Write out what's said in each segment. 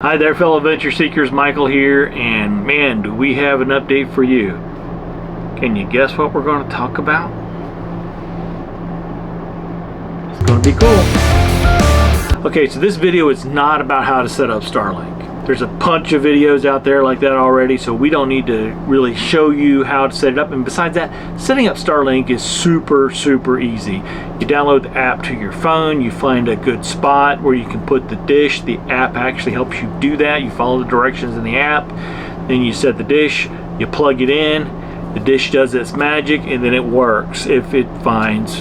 Hi there, fellow adventure seekers. Michael here, and man, do we have an update for you. Can you guess what we're going to talk about? It's going to be cool. Okay, so this video is not about how to set up Starlink. There's a bunch of videos out there like that already, so we don't need to really show you how to set it up. And besides that, setting up Starlink is super easy. You download the app to your phone, you find a good spot where you can put the dish. The app actually helps you do that. You follow the directions in the app, then you set the dish, you plug it in, the dish does its magic, and then it works if it finds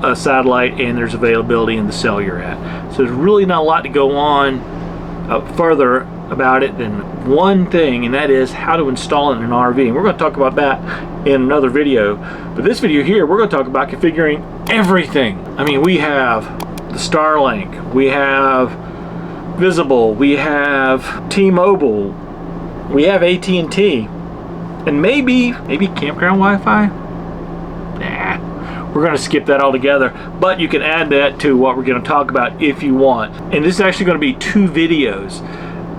a satellite and there's availability in the cell you're at. So there's really not a lot to go on further about it than one thing, and that is how to install it in an RV. And we're going to talk about that in another video, but this video here we're going to talk about configuring everything. I mean, we have the Starlink, we have Visible, we have T-Mobile, we have AT&T, and maybe campground Wi-Fi. We're going to skip that altogether, but you can add that to what we're going to talk about if you want. And this is actually going to be two videos.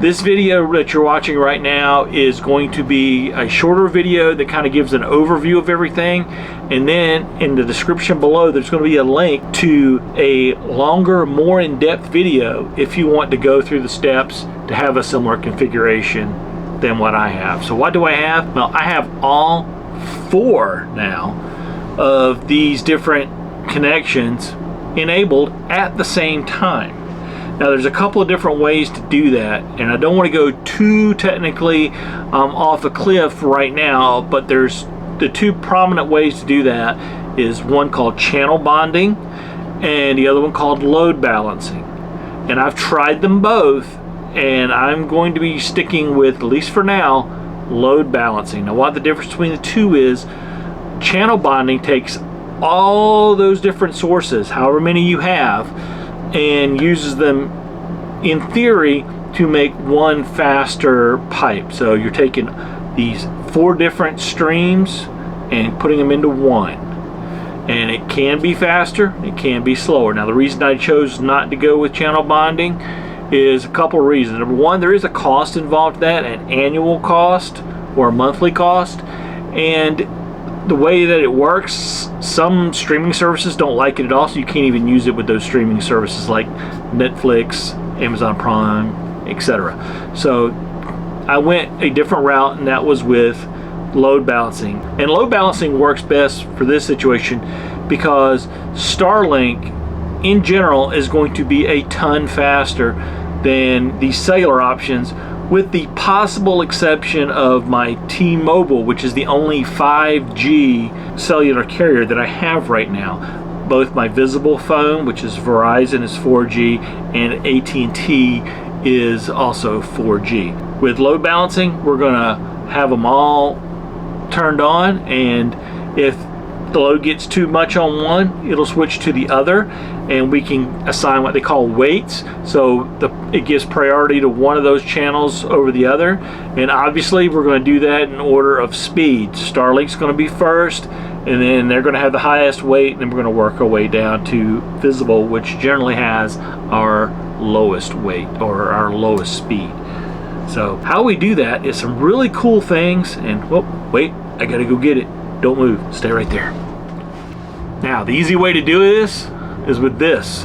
This video that you're watching right now is going to be a shorter video that kind of gives an overview of everything, and then in the description below there's going to be a link to a longer, more in-depth video if you want to go through the steps to have a similar configuration than what I have. So what do I have? Well, I have all four now of these different connections enabled at the same time. Now there's a couple of different ways to do that, and I don't want to go too technically off a cliff right now, but there's the two prominent ways to do that is one called channel bonding and the other one called load balancing. And I've tried them both, and I'm going to be sticking with, at least for now, load balancing. Now what the difference between the two is, channel bonding takes all those different sources, however many you have, and uses them in theory to make one faster pipe. So you're taking these four different streams and putting them into one, and it can be faster, it can be slower. Now the reason I chose not to go with channel bonding is a couple of reasons. Number one, there is a cost involved with that, an annual cost or a monthly cost, and the way that it works, some streaming services don't like it at all, so you can't even use it with those streaming services like Netflix, Amazon Prime, etc. So I went a different route, and that was with load balancing. And load balancing works best for this situation because Starlink in general is going to be a ton faster than the cellular options, with the possible exception of my T-Mobile, which is the only 5G cellular carrier that I have right now. Both my Visible phone, which is Verizon, is 4G, and AT&T is also 4G. With load balancing, we're going to have them all turned on, and if the load gets too much on one, it'll switch to the other, and we can assign what they call weights, so it gives priority to one of those channels over the other. And obviously we're going to do that in order of speed. Starlink's going to be first, and then they're going to have the highest weight, and then we're going to work our way down to Visible, which generally has our lowest weight or our lowest speed. So how we do that is some really cool things. And wait, I gotta go get it. Don't move, stay right there. Now the easy way to do this is with this.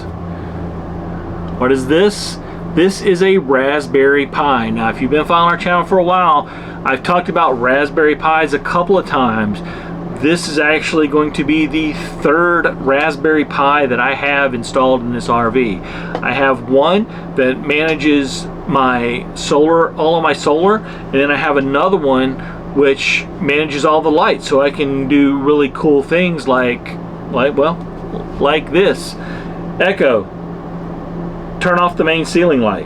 What is this? This is a Raspberry Pi. Now if you've been following our channel for a while, I've talked about Raspberry Pis a couple of times. This is actually going to be the third Raspberry Pi that I have installed in this RV. I have one that manages my solar, all of my solar, and then I have another one which manages all the lights, so I can do really cool things like this. Echo, turn off the main ceiling light.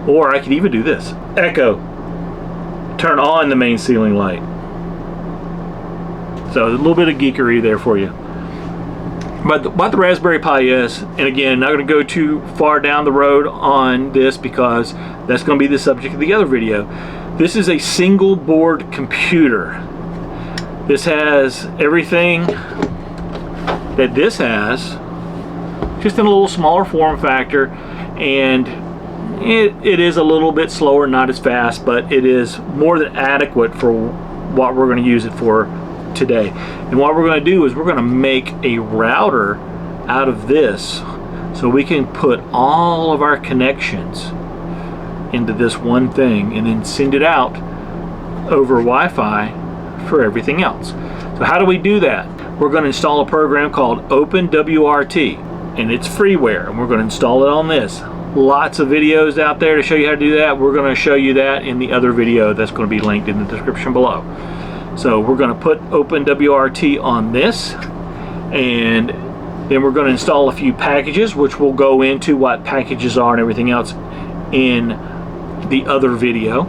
Or I could even do this. Echo, turn on the main ceiling light. So a little bit of geekery there for you. But what the Raspberry Pi is, and again, not going to go too far down the road on this because that's going to be the subject of the other video. This is a single board computer. This has everything that this has, just in a little smaller form factor, and it is a little bit slower, not as fast, but it is more than adequate for what we're going to use it for today. And what we're going to do is we're going to make a router out of this, so we can put all of our connections into this one thing and then send it out over Wi-Fi for everything else. So how do we do that? We're going to install a program called OpenWRT, and it's freeware, and we're going to install it on this. Lots of videos out there to show you how to do that. We're going to show you that in the other video that's going to be linked in the description below. So we're going to put OpenWRT on this, and then we're going to install a few packages, which will go into what packages are and everything else in the other video.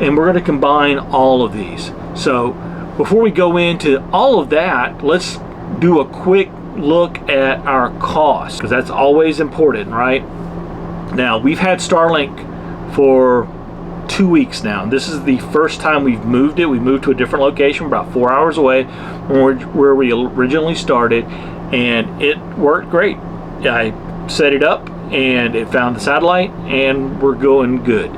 And we're going to combine all of these. So before we go into all of that, let's do a quick look at our cost, because that's always important, right? Now, we've had Starlink for 2 weeks now. This is the first time we've moved it. We moved to a different location, about 4 hours away from where we originally started, and it worked great. I set it up and it found the satellite, and we're going good.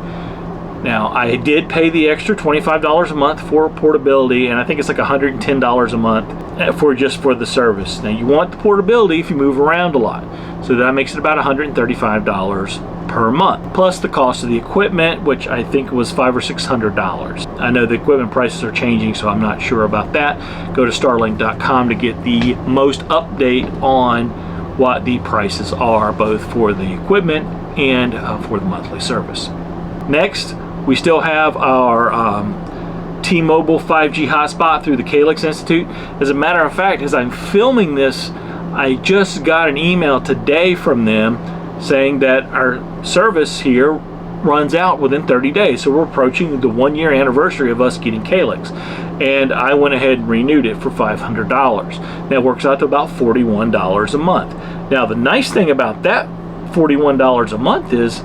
Now, I did pay the extra $25 a month for portability, and I think it's like $110 a month for the service. Now, you want the portability if you move around a lot, so that makes it about $135 per month, plus the cost of the equipment, which I think was $500 or $600. I know the equipment prices are changing, so I'm not sure about that. Go to starlink.com to get the most update on what the prices are, both for the equipment and for the monthly service. Next, we still have our T-Mobile 5G hotspot through the Calyx Institute. As a matter of fact, as I'm filming this, I just got an email today from them saying that our service here runs out within 30 days. So we're approaching the 1-year anniversary of us getting Calyx. And I went ahead and renewed it for $500. That works out to about $41 a month. Now, the nice thing about that $41 a month is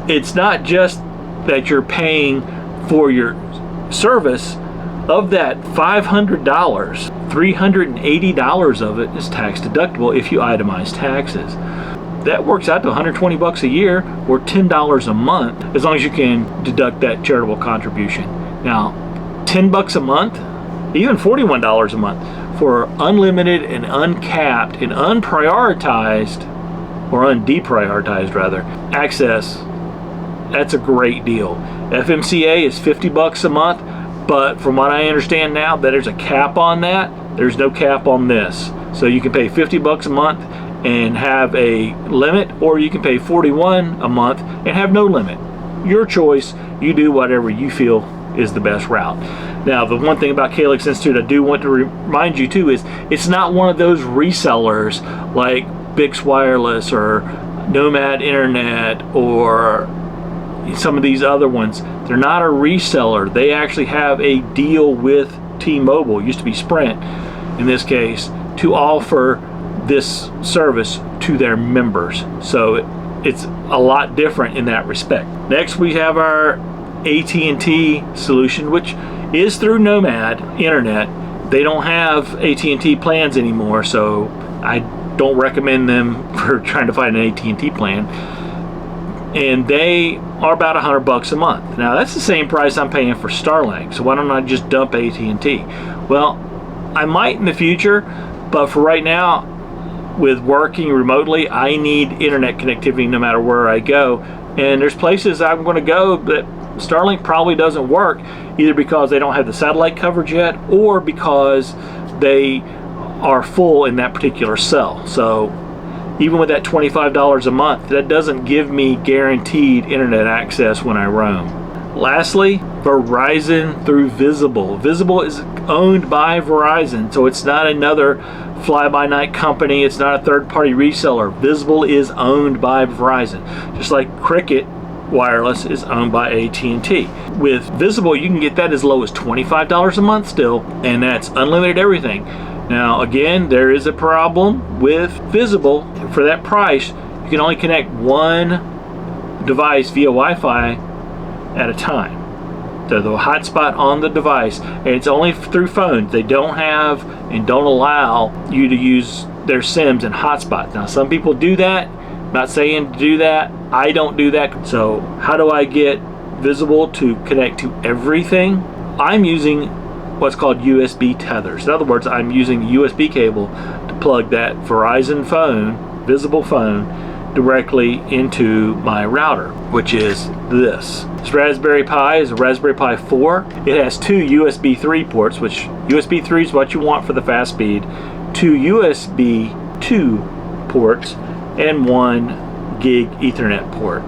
it's not just that you're paying for your service. Of that $500, $380 of it is tax deductible if you itemize taxes. That works out to $120 a year, or $10 a month, as long as you can deduct that charitable contribution. Now, $10 a month, even $41 a month for unlimited and uncapped and unprioritized, or undeprioritized rather, access. That's a great deal. FMCA is $50 a month, but from what I understand now, that there's a cap on that. There's no cap on this. So you can pay $50 a month and have a limit, or you can pay $41 a month and have no limit. Your choice. You do whatever you feel is the best route. Now, the one thing about Calyx Institute I do want to remind you too is it's not one of those resellers like Bix Wireless or Nomad Internet or some of these other ones. They're not a reseller. They actually have a deal with T-Mobile, used to be Sprint in this case, to offer this service to their members. So it's a lot different in that respect. Next, we have our AT&T solution, which is through Nomad Internet. They don't have AT&T plans anymore, so I don't recommend them for trying to find an AT&T plan. And they are about $100 a month. Now, that's the same price I'm paying for Starlink, so why don't I just dump AT&T? Well, I might in the future, but for right now, with working remotely, I need internet connectivity no matter where I go. And there's places I'm going to go that Starlink probably doesn't work, either because they don't have the satellite coverage yet, or because they are full in that particular cell. So even with that $25 a month, that doesn't give me guaranteed internet access when I roam. Lastly, Verizon through Visible. Visible is owned by Verizon, so it's not another fly-by-night company. It's not a third-party reseller. Visible is owned by Verizon, just like Cricket Wireless is owned by AT&T. With Visible, you can get that as low as $25 a month still, and that's unlimited everything. Now, again, there is a problem with Visible. For that price, you can only connect one device via Wi-Fi at a time. So the hotspot on the device, and it's only through phones. They don't have and don't allow you to use their SIMs and hotspots. Now some people do that. I'm not saying to do that. I don't do that. So how do I get Visible to connect to everything? I'm using what's called USB tethers. In other words, I'm using a USB cable to plug that Verizon phone, Visible phone, directly into my router, which is this. This Raspberry Pi is a Raspberry Pi 4. It has two USB 3 ports, which USB 3 is what you want for the fast speed, two USB 2 ports, and 1 gig Ethernet port.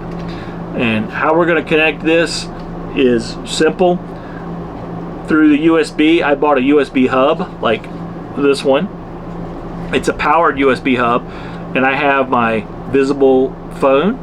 And how we're going to connect this is simple. Through the USB, I bought a USB hub like this one. It's a powered USB hub, and I have my Visible phone,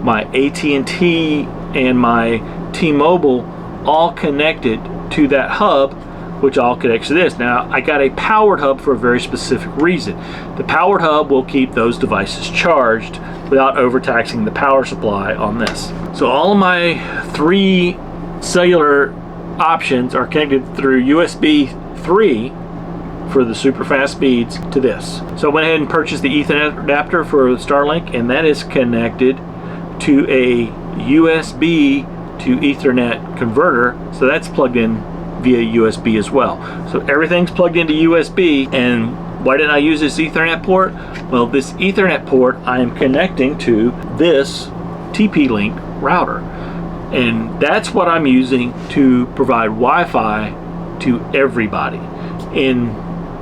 my AT&T, and my T-Mobile all connected to that hub, which all connects to this. Now, I got a powered hub for a very specific reason. The powered hub will keep those devices charged without overtaxing the power supply on this. So all of my 3 cellular options are connected through USB 3 for the super fast speeds to this. So I went ahead and purchased the Ethernet adapter for Starlink, and that is connected to a USB to Ethernet converter. So that's plugged in via USB as well. So everything's plugged into USB. And why didn't I use this Ethernet port? Well, this Ethernet port I am connecting to this TP-Link router. And that's what I'm using to provide Wi-Fi to everybody in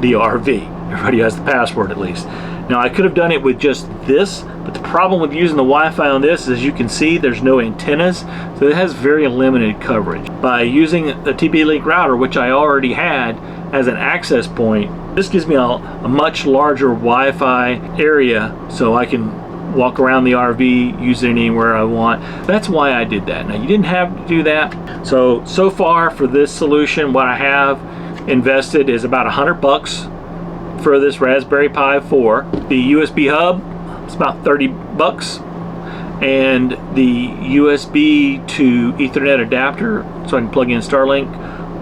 the RV. Everybody has the password at least. Now I could have done it with just this, but the problem with using the Wi-Fi on this is, as you can see, there's no antennas, so it has very limited coverage. By using the TP-Link router, which I already had as an access point, this gives me a much larger Wi-Fi area, so I can walk around the RV, use it anywhere I want. That's why I did that. Now you didn't have to do that. So far for this solution, what I have invested is about $100 for this Raspberry Pi 4. The USB hub, it's about $30, and the USB to Ethernet adapter, so I can plug in Starlink,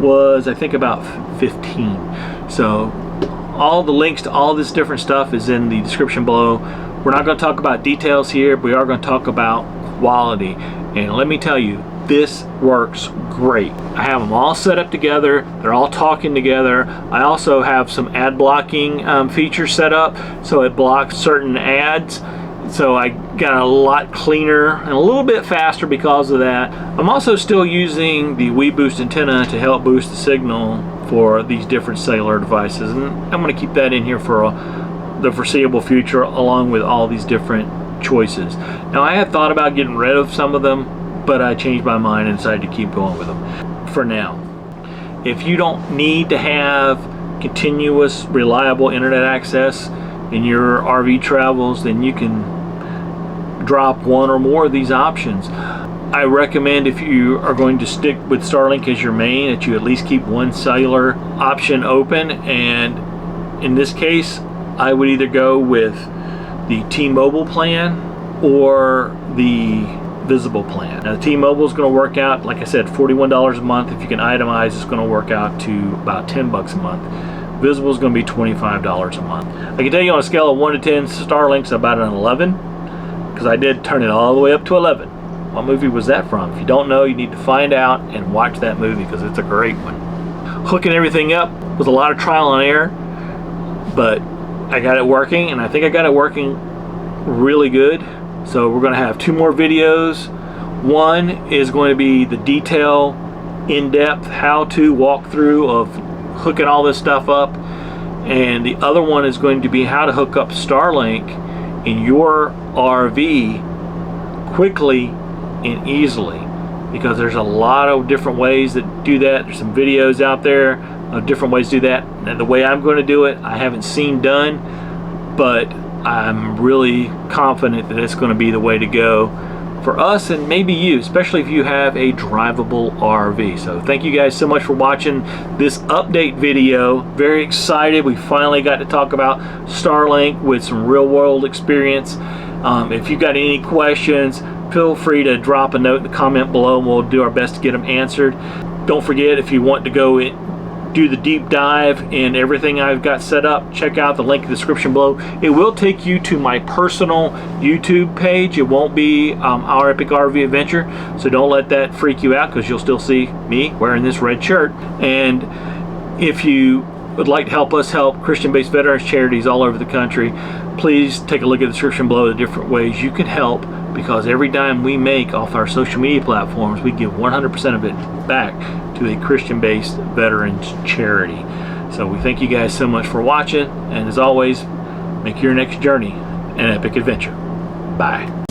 was I think about 15. So all the links to all this different stuff is in the description below. We're not going to talk about details here, but we are going to talk about quality. And let me tell you, this works great. I have them all set up together. They're all talking together. I also have some ad blocking features set up, so it blocks certain ads. So I got a lot cleaner and a little bit faster because of that. I'm also still using the WeBoost antenna to help boost the signal for these different cellular devices, and I'm going to keep that in here for the foreseeable future, along with all these different choices. Now I had thought about getting rid of some of them, but I changed my mind and decided to keep going with them for now. If you don't need to have continuous, reliable internet access in your RV travels, then you can drop one or more of these options. I recommend, if you are going to stick with Starlink as your main, that you at least keep one cellular option open. And in this case, I would either go with the T-Mobile plan or the Visible plan. Now the T-Mobile is going to work out, like I said, $41 a month. If you can itemize, it's going to work out to about $10 a month. Visible is going to be $25 a month. I can tell you on a scale of 1 to 10, Starlink's about an 11, because I did turn it all the way up to 11. What movie was that from? If you don't know, you need to find out and watch that movie, because it's a great one. Hooking everything up was a lot of trial and error, but I got it working, and I think I got it working really good. So we're going to have 2 more videos. One is going to be the detail, in-depth, how-to walkthrough of hooking all this stuff up. And the other one is going to be how to hook up Starlink in your RV quickly and easily. Because there's a lot of different ways that do that. There's some videos out there of different ways to do that. And the way I'm going to do it, I haven't seen done, but I'm really confident that it's going to be the way to go for us, and maybe you, especially if you have a drivable RV. So thank you guys so much for watching this update video. Very excited. We finally got to talk about Starlink with some real world experience. If you've got any questions, feel free to drop a note in the comment below, and we'll do our best to get them answered. Don't forget, if you want to go do the deep dive in everything I've got set up, check out the link in the description below. It will take you to my personal YouTube page. It won't be Our Epic RV Adventure, so don't let that freak you out, because you'll still see me wearing this red shirt. And if you would like to help us help Christian-based veterans charities all over the country, please take a look at the description below, the different ways you can help, because every dime we make off our social media platforms, we give 100% of it back to a Christian-based veterans charity. So we thank you guys so much for watching, and as always, make your next journey an epic adventure. Bye.